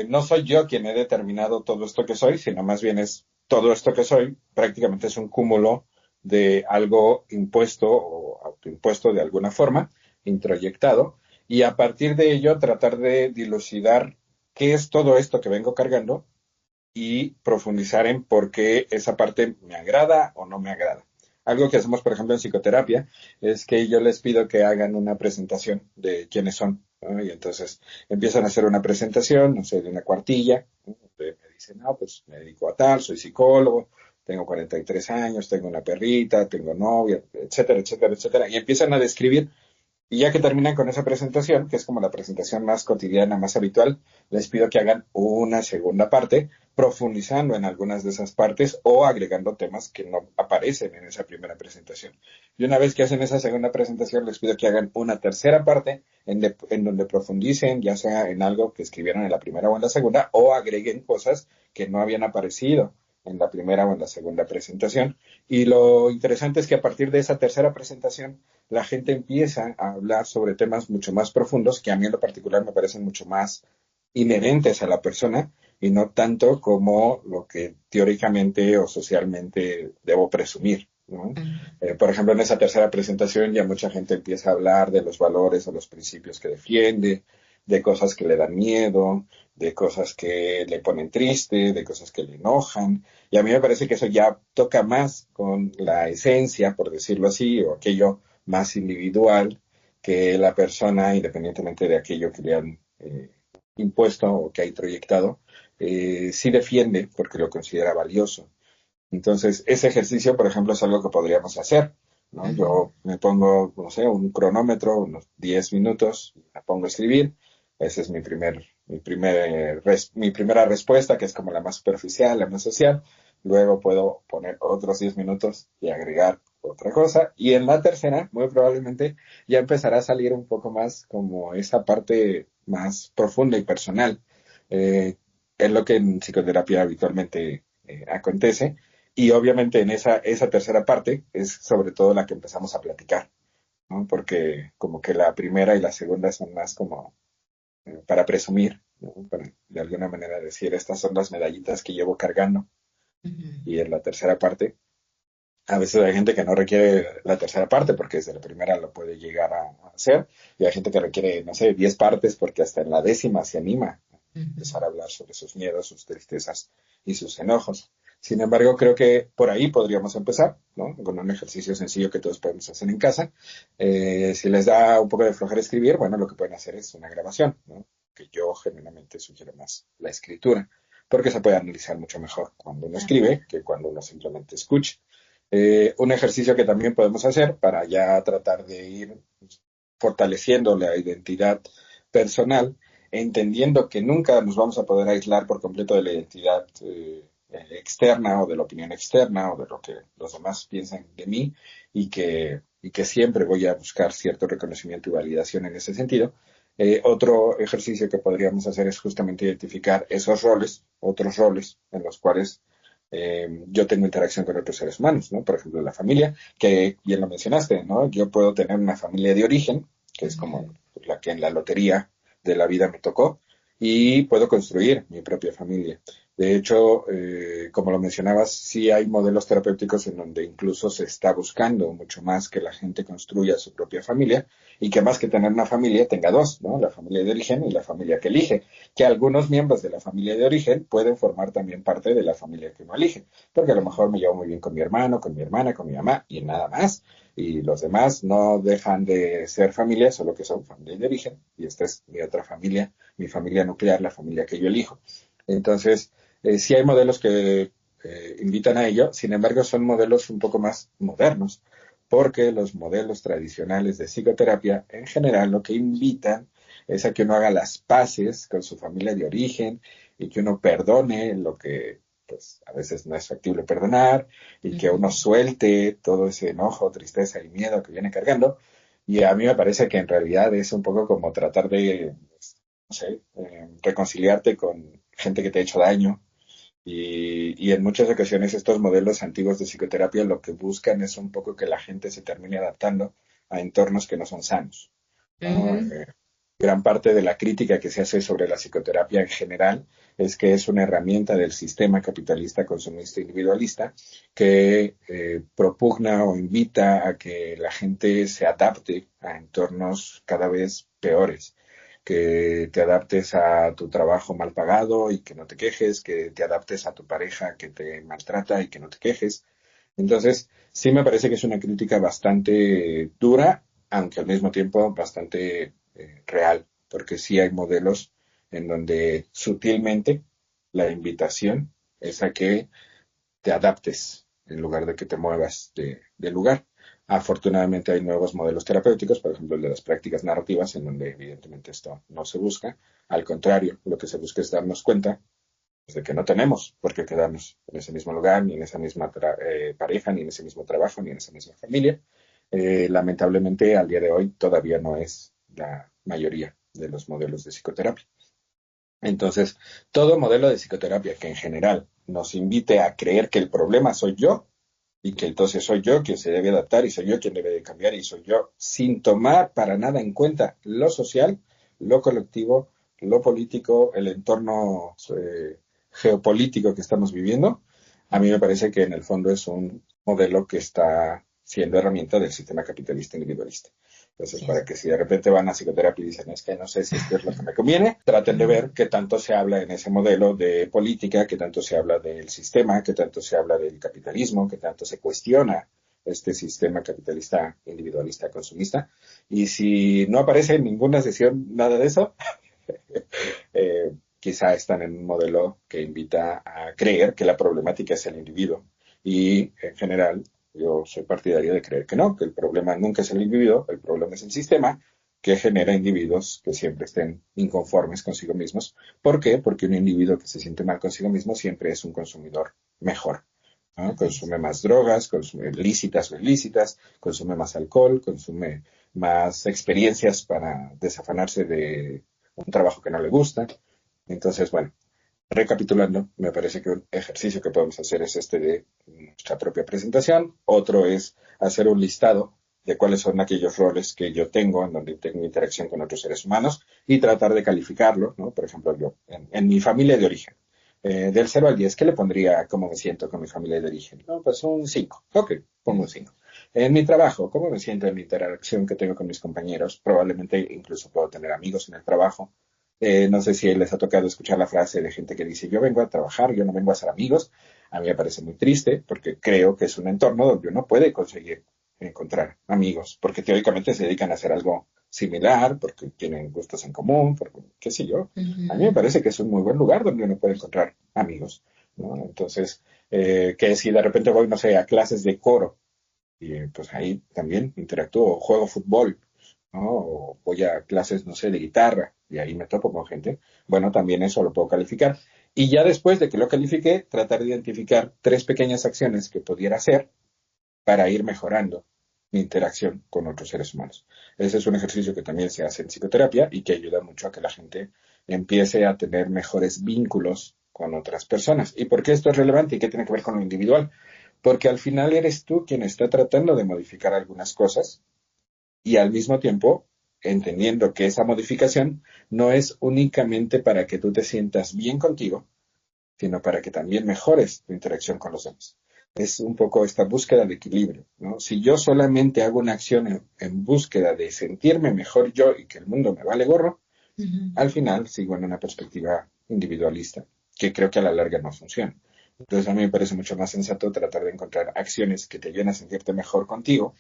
S1: no soy yo quien he determinado todo esto que soy, sino más bien es todo esto que soy, prácticamente es un cúmulo de algo impuesto o autoimpuesto de alguna forma, introyectado, y a partir de ello tratar de dilucidar qué es todo esto que vengo cargando y profundizar en por qué esa parte me agrada o no me agrada. Algo que hacemos, por ejemplo, en psicoterapia, es que yo les pido que hagan una presentación de quiénes son, ¿no? Y entonces empiezan a hacer una presentación, no sé, de una cuartilla, ¿no? Me dicen, no, pues me dedico a tal, soy psicólogo, tengo 43 años, tengo una perrita, tengo novia, etcétera, etcétera, etcétera. Y empiezan a describir y ya que terminan con esa presentación, que es como la presentación más cotidiana, más habitual, les pido que hagan una segunda parte, profundizando en algunas de esas partes o agregando temas que no aparecen en esa primera presentación. Y una vez que hacen esa segunda presentación, les pido que hagan una tercera parte en donde profundicen, ya sea en algo que escribieron en la primera o en la segunda, o agreguen cosas que no habían aparecido en la primera o en la segunda presentación. Y lo interesante es que a partir de esa tercera presentación, la gente empieza a hablar sobre temas mucho más profundos que a mí en lo particular me parecen mucho más inherentes a la persona y no tanto como lo que teóricamente o socialmente debo presumir, ¿no? Por ejemplo, en esa tercera presentación ya mucha gente empieza a hablar de los valores o los principios que defiende, de cosas que le dan miedo, de cosas que le ponen triste, de cosas que le enojan. Y a mí me parece que eso ya toca más con la esencia, por decirlo así, o aquello más individual que la persona, independientemente de aquello que le han impuesto o que ha introyectado, sí defiende porque lo considera valioso. Entonces, ese ejercicio, por ejemplo, es algo que podríamos hacer, ¿no? Yo me pongo, no sé, un cronómetro, unos 10 minutos, me pongo a escribir. Esa es mi primera respuesta, que es como la más superficial, la más social. Luego puedo poner otros 10 minutos y agregar otra cosa. Y en la tercera, muy probablemente, ya empezará a salir un poco más como esa parte más profunda y personal. Es lo que en psicoterapia habitualmente acontece. Y obviamente en esa tercera parte es sobre todo la que empezamos a platicar, ¿no? Porque como que la primera y la segunda son más como para presumir, ¿no? Para de alguna manera decir, estas son las medallitas que llevo cargando. Y en la tercera parte, a veces hay gente que no requiere la tercera parte porque desde la primera lo puede llegar a hacer. Y hay gente que requiere, no sé, 10 partes porque hasta en la décima se anima a empezar a hablar sobre sus miedos, sus tristezas y sus enojos. Sin embargo, creo que por ahí podríamos empezar, ¿no? Con un ejercicio sencillo que todos podemos hacer en casa. Si les da un poco de flojera escribir, bueno, lo que pueden hacer es una grabación, ¿no? Que yo generalmente sugiero más la escritura, porque se puede analizar mucho mejor cuando uno escribe que cuando uno simplemente escucha. Un ejercicio que también podemos hacer para ya tratar de ir fortaleciendo la identidad personal, entendiendo que nunca nos vamos a poder aislar por completo de la identidad externa o de la opinión externa o de lo que los demás piensan de mí y que siempre voy a buscar cierto reconocimiento y validación en ese sentido. Otro ejercicio que podríamos hacer es justamente identificar esos roles, otros roles en los cuales yo tengo interacción con otros seres humanos, ¿no? Por ejemplo, la familia, que bien lo mencionaste, ¿no? Yo puedo tener una familia de origen, que es como la que en la lotería de la vida me tocó, y puedo construir mi propia familia. De hecho, como lo mencionabas, sí hay modelos terapéuticos en donde incluso se está buscando mucho más que la gente construya su propia familia y que más que tener una familia tenga dos, ¿no? La familia de origen y la familia que elige, que algunos miembros de la familia de origen pueden formar también parte de la familia que uno elige, porque a lo mejor me llevo muy bien con mi hermano, con mi hermana, con mi mamá y nada más, y los demás no dejan de ser familia, solo que son familia de origen, y esta es mi otra familia, mi familia nuclear, la familia que yo elijo. Entonces, sí hay modelos que invitan a ello, sin embargo, son modelos un poco más modernos, porque los modelos tradicionales de psicoterapia en general lo que invitan es a que uno haga las paces con su familia de origen y que uno perdone lo que pues a veces no es factible perdonar y que uno suelte todo ese enojo, tristeza y miedo que viene cargando. Y a mí me parece que en realidad es un poco como tratar de, no sé, reconciliarte con gente que te ha hecho daño, y en muchas ocasiones estos modelos antiguos de psicoterapia lo que buscan es un poco que la gente se termine adaptando a entornos que no son sanos. ¿no?
S2: Ujú.
S1: Gran parte de la crítica que se hace sobre la psicoterapia en general es que es una herramienta del sistema capitalista, consumista, individualista, que propugna o invita a que la gente se adapte a entornos cada vez peores, que te adaptes a tu trabajo mal pagado y que no te quejes, que te adaptes a tu pareja que te maltrata y que no te quejes. Entonces, sí me parece que es una crítica bastante dura, aunque al mismo tiempo bastante real, porque sí hay modelos en donde sutilmente la invitación es a que te adaptes en lugar de que te muevas de lugar. Afortunadamente hay nuevos modelos terapéuticos, por ejemplo el de las prácticas narrativas, en donde evidentemente esto no se busca. Al contrario, lo que se busca es darnos cuenta pues, de que no tenemos por qué quedarnos en ese mismo lugar, ni en esa misma pareja, ni en ese mismo trabajo, ni en esa misma familia. Lamentablemente, al día de hoy todavía no es la mayoría de los modelos de psicoterapia. Entonces, todo modelo de psicoterapia que en general nos invite a creer que el problema soy yo y que entonces soy yo quien se debe adaptar y soy yo quien debe de cambiar y soy yo sin tomar para nada en cuenta lo social, lo colectivo, lo político, el entorno geopolítico que estamos viviendo, a mí me parece que en el fondo es un modelo que está siendo herramienta del sistema capitalista individualista. Entonces,
S2: Sí,
S1: para que si de repente van a psicoterapia y dicen, es que no sé si esto es lo que me conviene, traten de ver qué tanto se habla en ese modelo de política, qué tanto se habla del sistema, qué tanto se habla del capitalismo, qué tanto se cuestiona este sistema capitalista individualista consumista. Y si no aparece en ninguna sesión nada de eso, quizá están en un modelo que invita a creer que la problemática es el individuo. Y en general, yo soy partidario de creer que no, que el problema nunca es el individuo, el problema es el sistema que genera individuos que siempre estén inconformes consigo mismos. ¿Por qué? Porque un individuo que se siente mal consigo mismo siempre es un consumidor mejor. ¿No?
S2: así es.
S1: Consume más drogas, consume lícitas o ilícitas, consume más alcohol, consume más experiencias para desafanarse de un trabajo que no le gusta. Entonces, bueno, recapitulando, me parece que un ejercicio que podemos hacer es este de nuestra propia presentación. Otro es hacer un listado de cuáles son aquellos roles que yo tengo en donde tengo interacción con otros seres humanos y tratar de calificarlo, ¿no? Por ejemplo, yo, en mi familia de origen, del 0 al 10, ¿qué le pondría a cómo me siento con mi familia de origen? No, pues un 5. Ok, pongo un 5. En mi trabajo, ¿cómo me siento en la interacción que tengo con mis compañeros? Probablemente incluso puedo tener amigos en el trabajo. No sé si les ha tocado escuchar la frase de gente que dice, yo vengo a trabajar, yo no vengo a ser amigos. A mí me parece muy triste porque creo que es un entorno donde uno puede conseguir encontrar amigos, porque teóricamente se dedican a hacer algo similar, porque tienen gustos en común, porque qué sé yo. A mí me
S2: Ujú.
S1: parece que es un muy buen lugar donde uno puede encontrar amigos, ¿no? Entonces, que si de repente voy, no sé, a clases de coro, y pues ahí también interactúo, juego fútbol, ¿no? O voy a clases, no sé, de guitarra, y ahí me topo con gente, bueno, también eso lo puedo calificar. Y ya después de que lo califique, tratar de identificar 3 pequeñas acciones que pudiera hacer para ir mejorando mi interacción con otros seres humanos. Ese es un ejercicio que también se hace en psicoterapia y que ayuda mucho a que la gente empiece a tener mejores vínculos con otras personas. ¿Y por qué esto es relevante y qué tiene que ver con lo individual? Porque al final eres tú quien está tratando de modificar algunas cosas y al mismo tiempo entendiendo que esa modificación no es únicamente para que tú te sientas bien contigo, sino para que también mejores tu interacción con los demás. Es un poco esta búsqueda de equilibrio, ¿no? Si yo solamente hago una acción en búsqueda de sentirme mejor yo y que el mundo me vale gorro,
S2: Ujú.
S1: al final sigo en una perspectiva individualista, que creo que a la larga no funciona. Entonces a mí me parece mucho más sensato tratar de encontrar acciones que te ayuden a sentirte mejor contigo.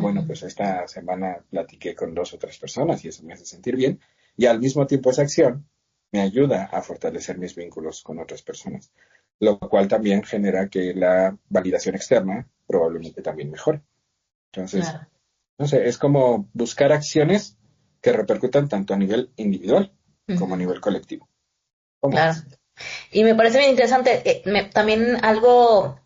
S1: Bueno,
S2: Ujú.
S1: pues esta semana platiqué con 2 o 3 personas y eso me hace sentir bien. Y al mismo tiempo esa acción me ayuda a fortalecer mis vínculos con otras personas, lo cual también genera que la validación externa probablemente también mejore. Entonces,
S2: Claro,
S1: no sé, es como buscar acciones que repercutan tanto a nivel individual como a
S2: ujú,
S1: nivel colectivo. ¿Cómo
S2: claro.
S1: ves?
S2: Y me parece bien interesante. También algo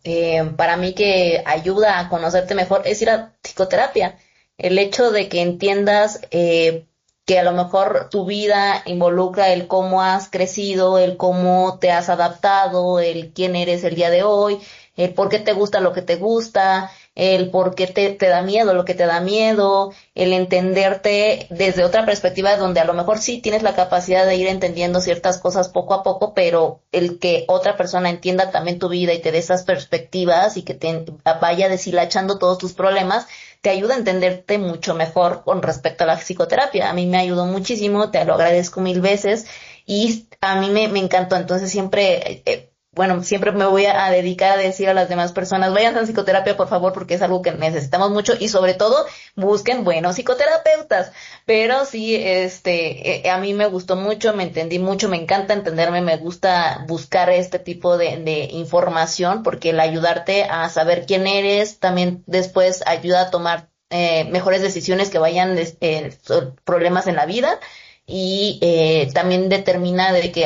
S2: para mí que ayuda a conocerte mejor es ir a psicoterapia. El hecho de que entiendas que a lo mejor tu vida involucra el cómo has crecido, el cómo te has adaptado, el quién eres el día de hoy, el por qué te gusta lo que te gusta. el por qué te da miedo, lo que te da miedo, el entenderte desde otra perspectiva donde a lo mejor sí tienes la capacidad de ir entendiendo ciertas cosas poco a poco, pero el que otra persona entienda también tu vida y te dé esas perspectivas y que te vaya deshilachando todos tus problemas, te ayuda a entenderte mucho mejor con respecto a la psicoterapia. A mí me ayudó muchísimo, te lo agradezco mil veces y a mí me encantó. Entonces siempre, bueno, siempre me voy a dedicar a decir a las demás personas, vayan a psicoterapia por favor porque es algo que necesitamos mucho y sobre todo busquen buenos psicoterapeutas. Pero sí, a mí me gustó mucho, me entendí mucho, me encanta entenderme, me gusta buscar este tipo de información porque el ayudarte a saber quién eres también después ayuda a tomar mejores decisiones que vayan problemas en la vida y también determina de que,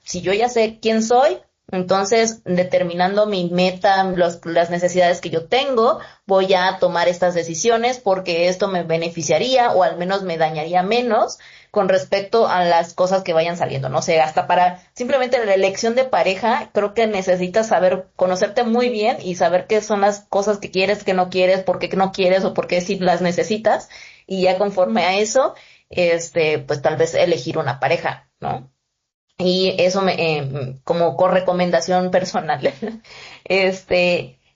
S2: si yo ya sé quién soy, entonces determinando mi meta, las necesidades que yo tengo, voy a tomar estas decisiones porque esto me beneficiaría o al menos me dañaría menos con respecto a las cosas que vayan saliendo, no sé, hasta para simplemente la elección de pareja, creo que necesitas saber, conocerte muy bien y saber qué son las cosas que quieres, que no quieres, por qué no quieres o por qué sí las necesitas y ya conforme a eso, pues tal vez elegir una pareja, ¿no? Y eso como con recomendación personal.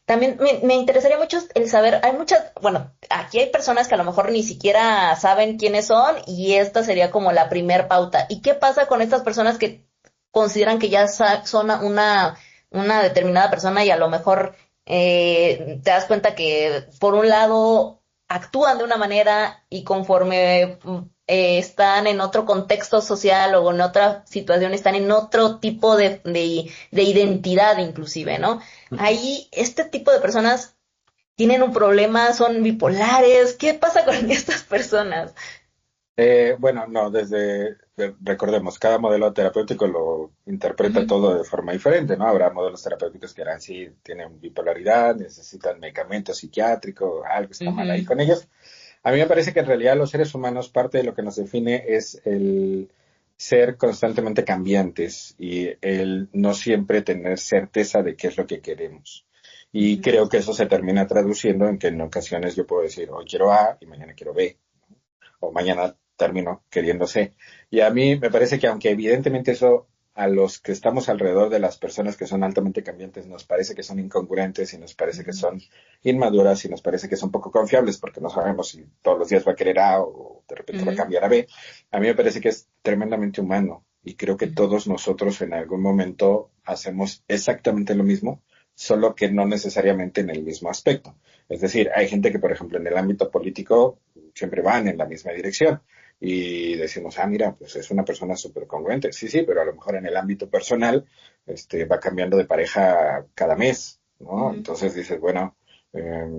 S2: También me interesaría mucho el saber, hay muchas, bueno, aquí hay personas que a lo mejor ni siquiera saben quiénes son y esta sería como la primer pauta. ¿Y qué pasa con estas personas que consideran que ya son una determinada persona y a lo mejor te das cuenta que por un lado actúan de una manera y conforme están en otro contexto social o en otra situación, están en otro tipo de identidad inclusive, ¿no? Ahí este tipo de personas tienen un problema, son bipolares, ¿qué pasa con estas personas?
S1: Bueno, no, recordemos, cada modelo terapéutico lo interpreta
S2: Ujú,
S1: todo de forma diferente, ¿no? Habrá modelos terapéuticos que harán sí, tienen bipolaridad, necesitan medicamento psiquiátrico, algo está mal ahí
S2: ujú,
S1: con ellos. A mí me parece que en realidad los seres humanos, parte de lo que nos define es el ser constantemente cambiantes y el no siempre tener certeza de qué es lo que queremos. Y
S2: ujú,
S1: creo que eso se termina traduciendo en que en ocasiones yo puedo decir, hoy quiero A y mañana quiero B, o mañana termino queriendo C. Y a mí me parece que aunque evidentemente eso a los que estamos alrededor de las personas que son altamente cambiantes nos parece que son incongruentes y nos parece que
S2: ujú,
S1: son inmaduras y nos parece que son poco confiables porque no sabemos si todos los días va a querer A o de repente va a
S2: ujú,
S1: cambiar a B, a mí me parece que es tremendamente humano y creo que
S2: ujú,
S1: todos nosotros en algún momento hacemos exactamente lo mismo, solo que no necesariamente en el mismo aspecto. Es decir, hay gente que, por ejemplo, en el ámbito político siempre van en la misma dirección y decimos, mira, pues es una persona súper congruente. Sí, sí, pero a lo mejor en el ámbito personal va cambiando de pareja cada mes, ¿no?
S2: ujú,
S1: Entonces dices, bueno,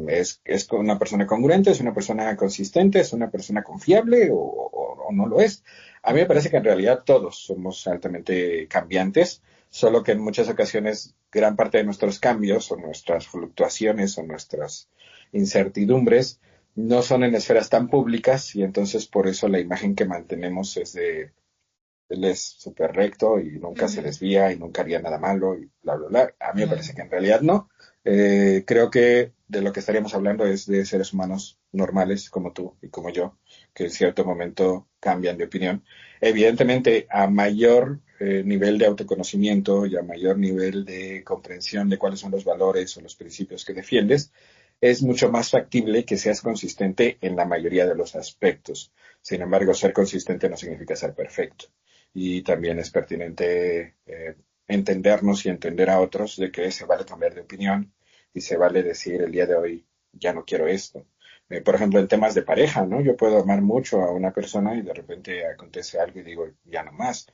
S1: es una persona congruente, es una persona consistente, es una persona confiable o no lo es. A mí me
S2: ujú,
S1: parece que en realidad todos somos altamente cambiantes, solo que en muchas ocasiones gran parte de nuestros cambios o nuestras fluctuaciones o nuestras incertidumbres no son en esferas tan públicas y entonces por eso la imagen que mantenemos es de él es súper recto y nunca se
S2: ujú,
S1: desvía y nunca haría nada malo y bla, bla, bla. A mí me parece
S2: ujú,
S1: que en realidad no. Creo que de lo que estaríamos hablando es de seres humanos normales como tú y como yo, que en cierto momento cambian de opinión. Evidentemente, a mayor nivel de autoconocimiento y a mayor nivel de comprensión de cuáles son los valores o los principios que defiendes, es mucho más factible que seas consistente en la mayoría de los aspectos. Sin embargo, ser consistente no significa ser perfecto y también es pertinente entendernos y entender a otros de que se vale cambiar de opinión y se vale decir el día de hoy ya no quiero esto. Por ejemplo, en temas de pareja, ¿no? Yo puedo amar mucho a una persona y de repente acontece algo y digo ya no más.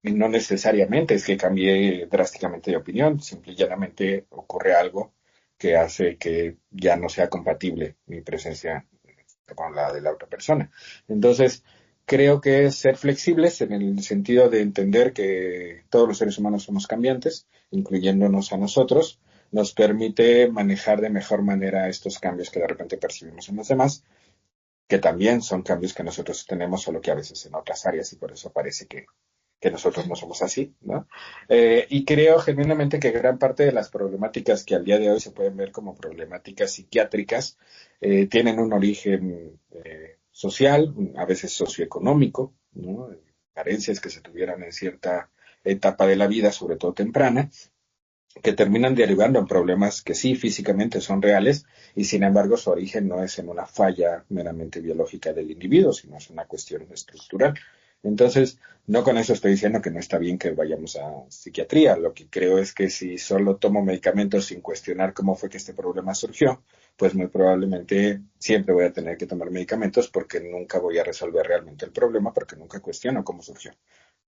S1: Y no necesariamente es que cambie drásticamente de opinión, simple y llanamente ocurre algo que hace que ya no sea compatible mi presencia con la de la otra persona. Entonces, creo que es ser flexibles en el sentido de entender que todos los seres humanos somos cambiantes, incluyéndonos a nosotros, nos permite manejar de mejor manera estos cambios que de repente percibimos en los demás, que también son cambios que nosotros tenemos, solo que a veces en otras áreas y por eso parece que que nosotros no somos así, ¿no? Y creo genuinamente que gran parte de las problemáticas que al día de hoy se pueden ver como problemáticas psiquiátricas tienen un origen social, a veces socioeconómico, ¿no? Carencias que se tuvieran en cierta etapa de la vida, sobre todo temprana, que terminan derivando en problemas que sí físicamente son reales y sin embargo su origen no es en una falla meramente biológica del individuo, sino es una cuestión estructural. Entonces, no con eso estoy diciendo que no está bien que vayamos a psiquiatría. Lo que creo es que si solo tomo medicamentos sin cuestionar cómo fue que este problema surgió, pues muy probablemente siempre voy a tener que tomar medicamentos porque nunca voy a resolver realmente el problema porque nunca cuestiono cómo surgió.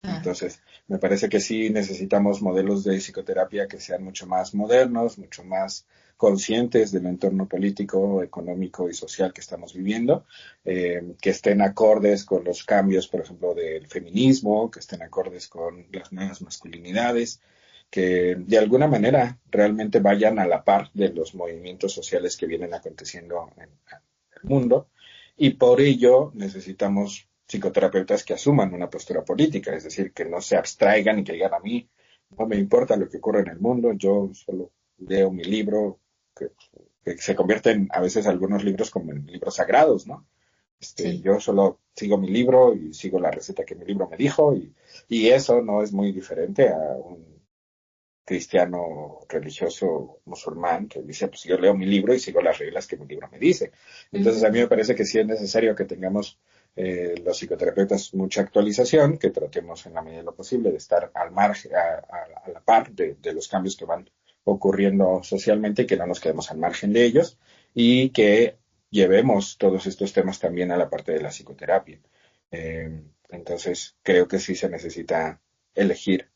S2: Claro.
S1: Entonces, me parece que sí necesitamos modelos de psicoterapia que sean mucho más modernos, mucho más conscientes del entorno político, económico y social que estamos viviendo, que estén acordes con los cambios, por ejemplo, del feminismo, que estén acordes con las nuevas masculinidades, que de alguna manera realmente vayan a la par de los movimientos sociales que vienen aconteciendo en el mundo. Y por ello necesitamos psicoterapeutas que asuman una postura política, es decir, que no se abstraigan y que digan a mí, no me importa lo que ocurre en el mundo, yo solo leo mi libro, que se convierten a veces algunos libros como en libros sagrados, ¿no?
S2: Sí.
S1: Yo solo sigo mi libro y sigo la receta que mi libro me dijo y eso no es muy diferente a un cristiano religioso musulmán que dice, pues yo leo mi libro y sigo las reglas que mi libro me dice. Entonces a mí me parece que sí es necesario que tengamos los psicoterapeutas mucha actualización, que tratemos en la medida de lo posible de estar al margen, a la par de los cambios que van ocurriendo socialmente y que no nos quedemos al margen de ellos y que llevemos todos estos temas también a la parte de la psicoterapia. Entonces creo que sí se necesita elegir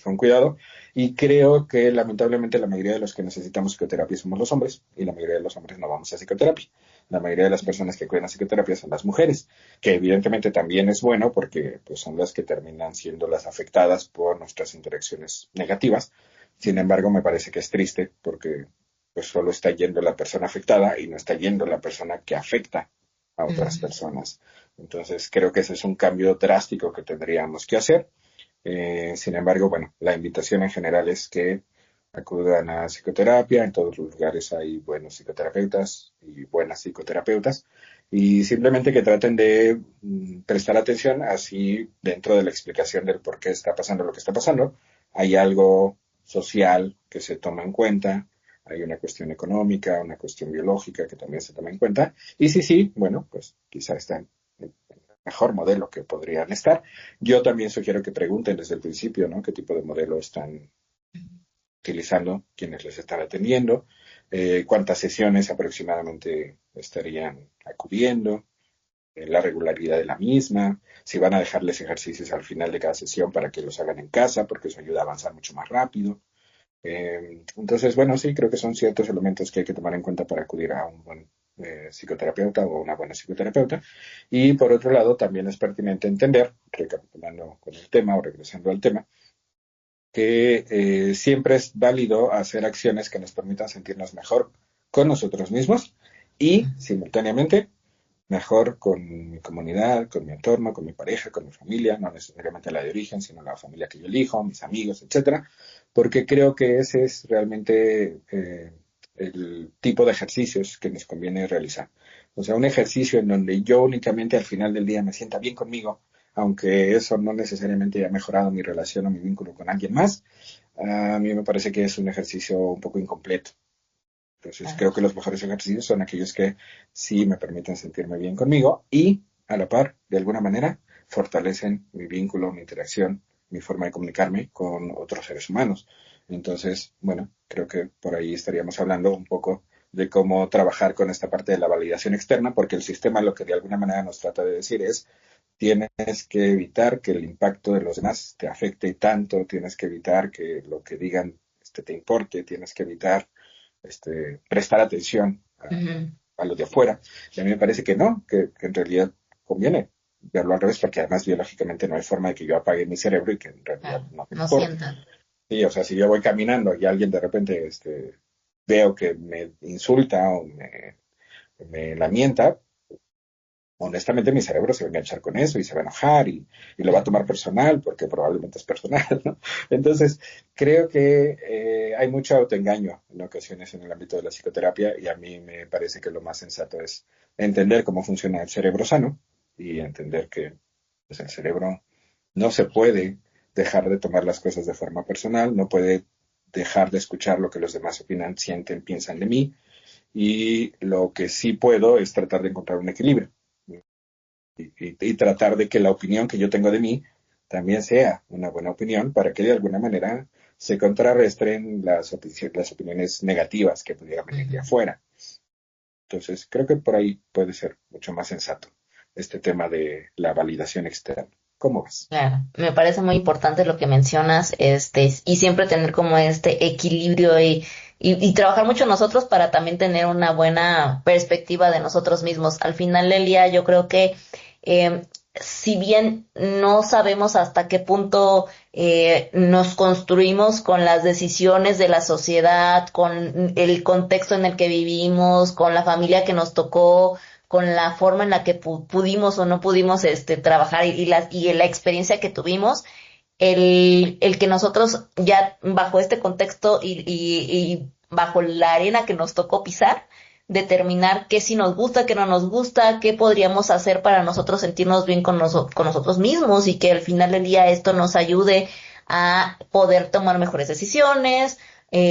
S1: con cuidado y creo que lamentablemente la mayoría de los que necesitamos psicoterapia somos los hombres y la mayoría de los hombres no vamos a psicoterapia. La mayoría de las personas que acuden a psicoterapia son las mujeres, que evidentemente también es bueno porque pues, son las que terminan siendo las afectadas por nuestras interacciones negativas. Sin embargo, me parece que es triste porque pues solo está yendo la persona afectada y no está yendo la persona que afecta a otras personas. Entonces, creo que ese es un cambio drástico que tendríamos que hacer. Sin embargo, bueno, la invitación en general es que acudan a psicoterapia. En todos los lugares hay buenos psicoterapeutas y buenas psicoterapeutas. Y simplemente que traten de prestar atención, así dentro de la explicación del por qué está pasando lo que está pasando, hay algo social que se toma en cuenta, hay una cuestión económica, una cuestión biológica que también se toma en cuenta. Y sí, sí, bueno, pues quizá están en el mejor modelo que podrían estar. Yo también sugiero que pregunten desde el principio, ¿no? ¿Qué tipo de modelo están utilizando, quiénes les están atendiendo, cuántas sesiones aproximadamente estarían acudiendo, la regularidad de la misma, si van a dejarles ejercicios al final de cada sesión para que los hagan en casa, porque eso ayuda a avanzar mucho más rápido. Entonces, bueno, sí, creo que son ciertos elementos que hay que tomar en cuenta para acudir a un buen psicoterapeuta o una buena psicoterapeuta. Y por otro lado, también es pertinente entender, recapitulando con el tema o regresando al tema, que siempre es válido hacer acciones que nos permitan sentirnos mejor con nosotros mismos y simultáneamente mejor con mi comunidad, con mi entorno, con mi pareja, con mi familia, no necesariamente la de origen, sino la familia que yo elijo, mis amigos, etcétera, porque creo que ese es realmente el tipo de ejercicios que nos conviene realizar. O sea, un ejercicio en donde yo únicamente al final del día me sienta bien conmigo, aunque eso no necesariamente haya mejorado mi relación o mi vínculo con alguien más, a mí me parece que es un ejercicio un poco incompleto. Entonces,
S2: Claro.
S1: creo que los mejores ejercicios son aquellos que sí me permiten sentirme bien conmigo y, a la par, de alguna manera, fortalecen mi vínculo, mi interacción, mi forma de comunicarme con otros seres humanos. Entonces, bueno, creo que por ahí estaríamos hablando un poco de cómo trabajar con esta parte de la validación externa, porque el sistema lo que de alguna manera nos trata de decir es, tienes que evitar que el impacto de los demás te afecte tanto, tienes que evitar que lo que digan te importe, tienes que evitar prestar atención
S2: Ujú.
S1: a lo de afuera. Y a mí me parece que no, que en realidad conviene verlo al revés, porque además biológicamente no hay forma de que yo apague mi cerebro y que en realidad
S2: Claro.
S1: no me
S2: No
S1: importe.
S2: sientan.
S1: Sí, o sea, si yo voy caminando y alguien de repente veo que me insulta o me lamenta, honestamente mi cerebro se va a enganchar con eso y se va a enojar y lo va a tomar personal porque probablemente es personal, ¿no? Entonces, creo que hay mucho autoengaño en ocasiones en el ámbito de la psicoterapia y a mí me parece que lo más sensato es entender cómo funciona el cerebro sano y entender que pues, el cerebro no se puede dejar de tomar las cosas de forma personal, no puede dejar de escuchar lo que los demás opinan, sienten, piensan de mí y lo que sí puedo es tratar de encontrar un equilibrio y tratar de que la opinión que yo tengo de mí también sea una buena opinión para que de alguna manera se contrarresten las opiniones negativas que pudieran venir de afuera. Entonces, creo que por ahí puede ser mucho más sensato este tema de la validación externa. ¿Cómo ves?
S2: Claro, me parece muy importante lo que mencionas, y siempre tener como este equilibrio y trabajar mucho nosotros para también tener una buena perspectiva de nosotros mismos. Al final del día, yo creo que si bien no sabemos hasta qué punto nos construimos con las decisiones de la sociedad, con el contexto en el que vivimos, con la familia que nos tocó, con la forma en la que pudimos o no pudimos trabajar y la experiencia que tuvimos, el que nosotros ya bajo este contexto y bajo la arena que nos tocó pisar, determinar qué sí nos gusta, qué no nos gusta, qué podríamos hacer para nosotros sentirnos bien con nosotros mismos y que al final del día esto nos ayude a poder tomar mejores decisiones,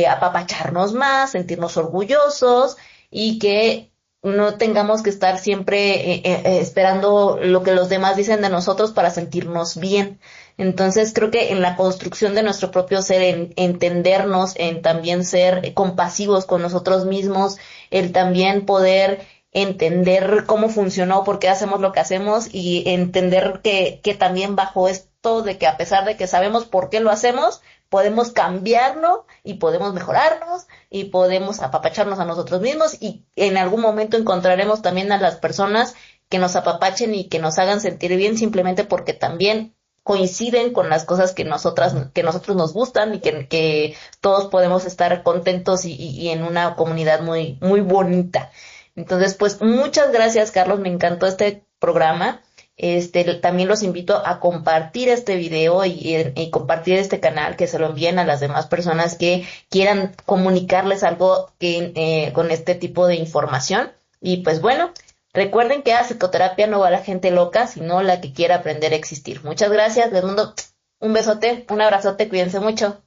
S2: apapacharnos más, sentirnos orgullosos y que no tengamos que estar siempre esperando lo que los demás dicen de nosotros para sentirnos bien. Entonces creo que en la construcción de nuestro propio ser, en entendernos, en también ser compasivos con nosotros mismos, el también poder entender cómo funcionó, por qué hacemos lo que hacemos y entender que también bajo esto de que a pesar de que sabemos por qué lo hacemos, podemos cambiarlo y podemos mejorarnos y podemos apapacharnos a nosotros mismos y en algún momento encontraremos también a las personas que nos apapachen y que nos hagan sentir bien simplemente porque también coinciden con las cosas que nosotros nos gustan y que todos podemos estar contentos y en una comunidad muy, muy bonita. Entonces, pues muchas gracias, Carlos, me encantó este programa. También los invito a compartir este video y compartir este canal, que se lo envíen a las demás personas que quieran comunicarles algo con este tipo de información. Y pues bueno, recuerden que a psicoterapia no va la gente loca, sino la que quiera aprender a existir. Muchas gracias, les mando un besote, un abrazote, cuídense mucho.